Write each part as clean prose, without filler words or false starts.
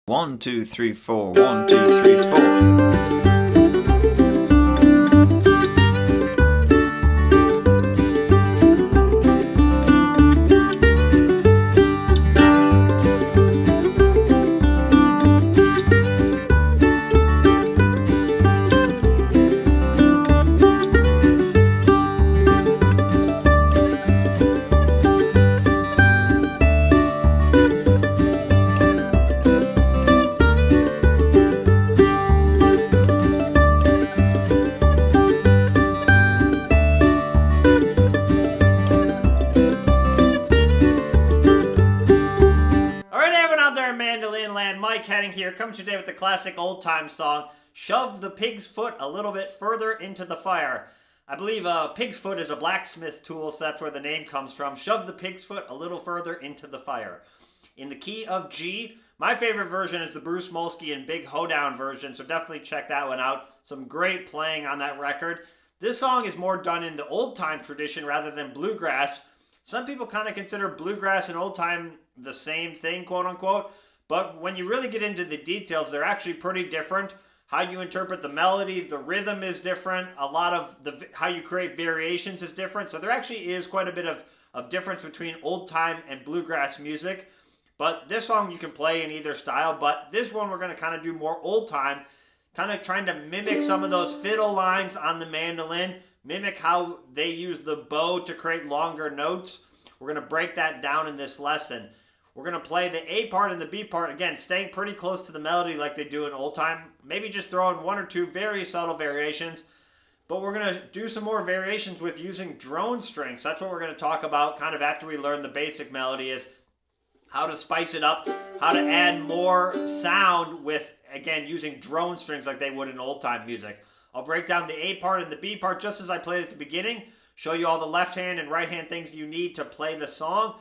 1, 2, 3, 4. 1, 2, 3, 4. Mandolin land, Mike Heading here, coming today with the classic old-time song, Shove the Pig's Foot a Little Bit Further into the Fire. I believe pig's foot is a blacksmith tool, so that's where the name comes from. Shove the pig's foot a little further into the fire. In the key of G. My favorite version is the Bruce Molsky and Big Hoedown version, so definitely check that one out. Some great playing on that record. This song is more done in the old-time tradition rather than bluegrass. Some people kind of consider bluegrass and old-time the same thing, quote-unquote. But when you really get into the details, they're actually pretty different. How you interpret the melody, the rhythm is different. A lot of how you create variations is different. So there actually is quite a bit of difference between old time and bluegrass music. But this song you can play in either style. But this one we're going to kind of do more old time. Kind of trying to mimic some of those fiddle lines on the mandolin. Mimic how they use the bow to create longer notes. We're going to break that down in this lesson. We're going to play the A part and the B part, again, staying pretty close to the melody like they do in old time. Maybe just throw in one or two very subtle variations. But we're going to do some more variations with using drone strings. That's what we're going to talk about kind of after we learn the basic melody, is how to spice it up, how to add more sound with, again, using drone strings like they would in old time music. I'll break down the A part and the B part just as I played at the beginning, show you all the left hand and right hand things you need to play the song.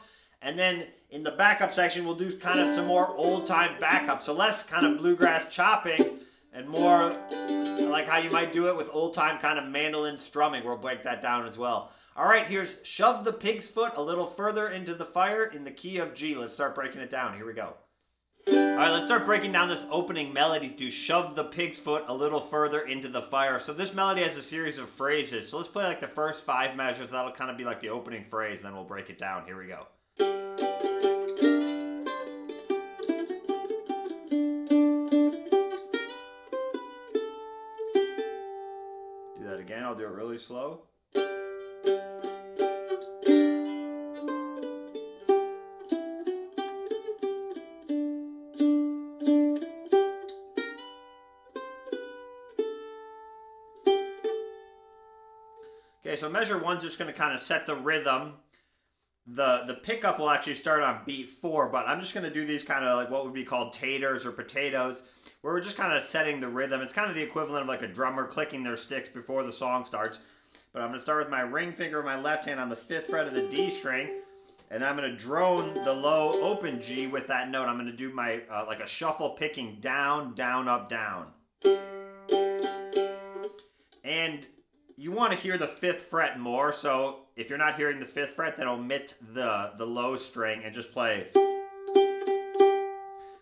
And then in the backup section, we'll do kind of some more old-time backup. So less kind of bluegrass chopping and more like how you might do it with old-time kind of mandolin strumming. We'll break that down as well. All right, here's Shove the Pig's Foot a Little Further into the Fire in the key of G. Let's start breaking it down. Here we go. All right, let's start breaking down this opening melody to Shove the Pig's Foot a Little Further into the Fire. So this melody has a series of phrases. So let's play like the first 5 measures. That'll kind of be like the opening phrase. Then we'll break it down. Here we go. Do that again. I'll do it really slow. Okay, so measure 1's just going to kind of set the rhythm. The pickup will actually start on beat 4, but I'm just going to do these kind of like what would be called taters or potatoes, where we're just kind of setting the rhythm. It's kind of the equivalent of like a drummer clicking their sticks before the song starts. But I'm going to start with my ring finger of my left hand on the 5th fret of the D string, and I'm going to drone the low open G with that note. I'm going to do my like a shuffle picking down, down, up, down. And you want to hear the 5th fret more, so if you're not hearing the 5th fret, then omit the low string and just play.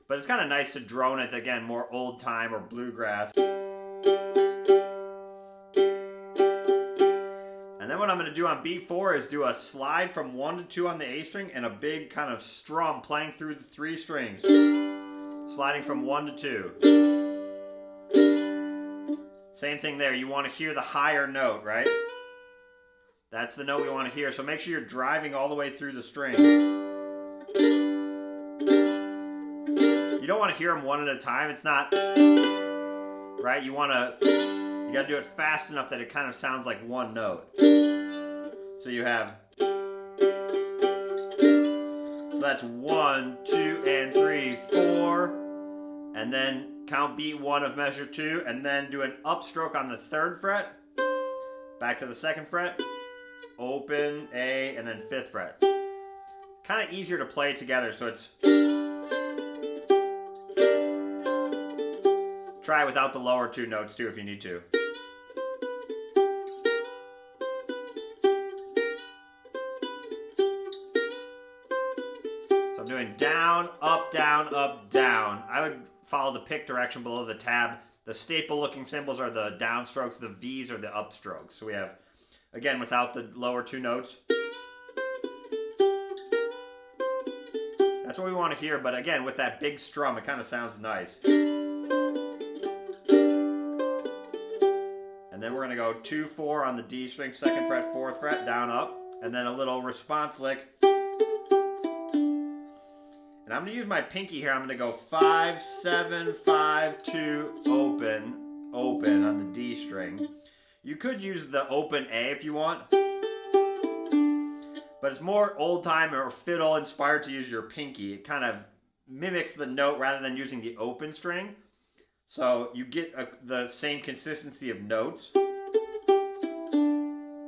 But it's kind of nice to drone it, again, more old time or bluegrass. And then what I'm going to do on beat 4 is do a slide from 1 to 2 on the A string and a big kind of strum playing through the 3 strings. Sliding from 1 to 2. Same thing there. You want to hear the higher note, right? That's the note we want to hear. So make sure you're driving all the way through the string. You don't want to hear them one at a time. It's not, right? You got to do it fast enough that it kind of sounds like one note. So you have, so that's 1, 2, and 3, 4. And then count beat 1 of measure 2, and then do an upstroke on the 3rd fret, back to the 2nd fret, open, A, and then 5th fret. Kind of easier to play together, so it's... Try without the lower 2 notes too if you need to. So So I'm doing down, up, down. I would follow the pick direction below the tab. The staple looking symbols are the downstrokes, the V's are the upstrokes. So we have, again, without the lower two notes. That's what we want to hear, but again, with that big strum, it kind of sounds nice. And then we're going to go 2, 4 on the D string, 2nd fret, 4th fret, down, up, and then a little response lick. And I'm going to use my pinky here. I'm going to go 5, 7, 5, 2, open on the D string. You could use the open A if you want, but it's more old time or fiddle inspired to use your pinky. It kind of mimics the note rather than using the open string. So you get the same consistency of notes.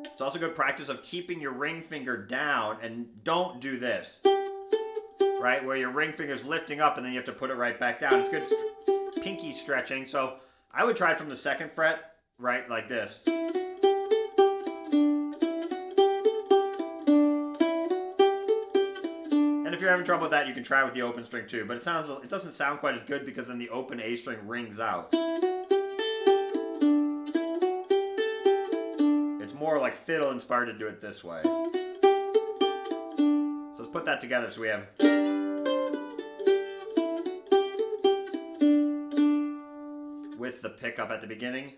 It's also good practice of keeping your ring finger down, and don't do this, right? Where your ring finger's lifting up and then you have to put it right back down. It's good pinky stretching. So I would try it from the 2nd fret, right, like this. And if you're having trouble with that, you can try with the open string too. But it doesn't sound quite as good because then the open A string rings out. It's more like fiddle inspired to do it this way. So let's put that together. So we have with the pickup at the beginning.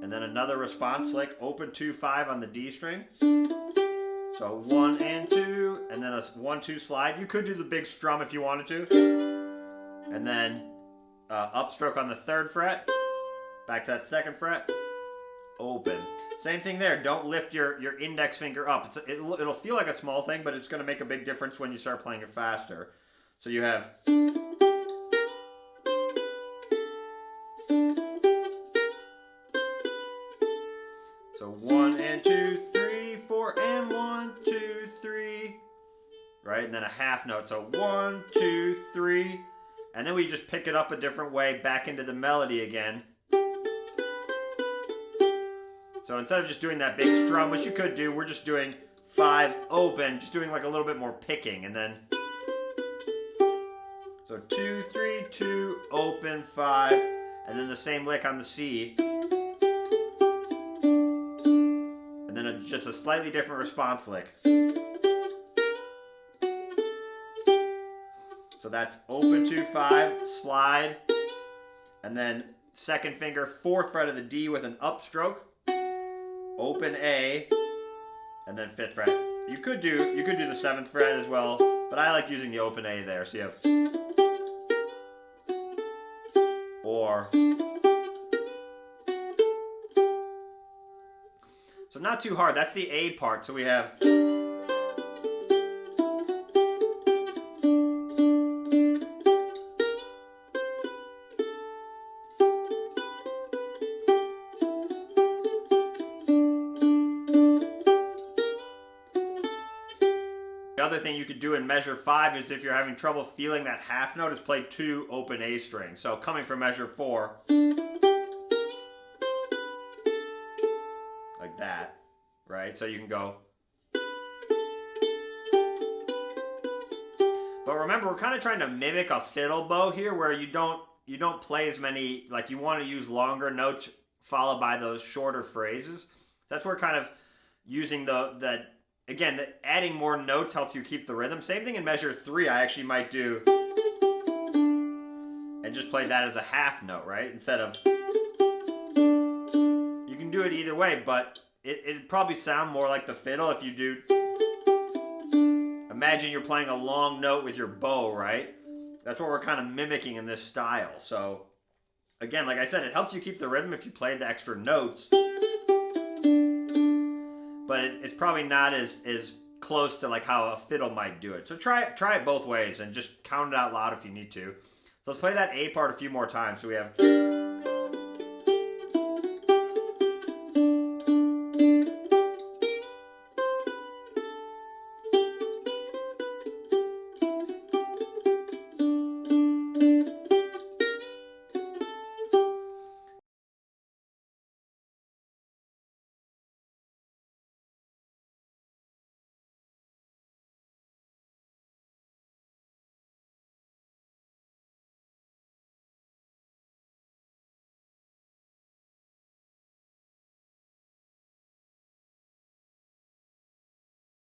And then another response lick, open 2, 5 on the D string. So 1 and 2, and then a 1, 2 slide. You could do the big strum if you wanted to. And then upstroke on the 3rd fret, back to that 2nd fret, open. Same thing there. Don't lift your index finger up. It'll feel like a small thing, but it's going to make a big difference when you start playing it faster. So you have. So 1 and 2, 3, 4, and 1, 2, 3. Right? And then a half note. So 1, 2, 3. And then we just pick it up a different way back into the melody again. So instead of just doing that big strum, which you could do, we're just doing 5 open, just doing like a little bit more picking, and then so 2, 3, 2, open, 5, and then the same lick on the C, and then just a slightly different response lick. So that's open 2, 5, slide, and then 2nd finger, 4th fret of the D with an upstroke. Open A, and then 5th fret. You could do the 7th fret as well, but I like using the open A there. So you have or. So not too hard. That's the A part. So we have. The other thing you could do in measure 5 is if you're having trouble feeling that half note is play 2 open A strings. So coming from measure 4, like that, right? So you can go. But remember, we're kind of trying to mimic a fiddle bow here, where you don't play as many, like you want to use longer notes followed by those shorter phrases. That's where kind of using again, adding more notes helps you keep the rhythm. Same thing in measure 3, I actually might do and just play that as a half note, right? Instead of, you can do it either way, but it'd probably sound more like the fiddle if you do. Imagine you're playing a long note with your bow, right? That's what we're kind of mimicking in this style. So again, like I said, it helps you keep the rhythm if you play the extra notes. But it's probably not as close to like how a fiddle might do it. So try it both ways and just count it out loud if you need to. So let's play that A part a few more times. So we have.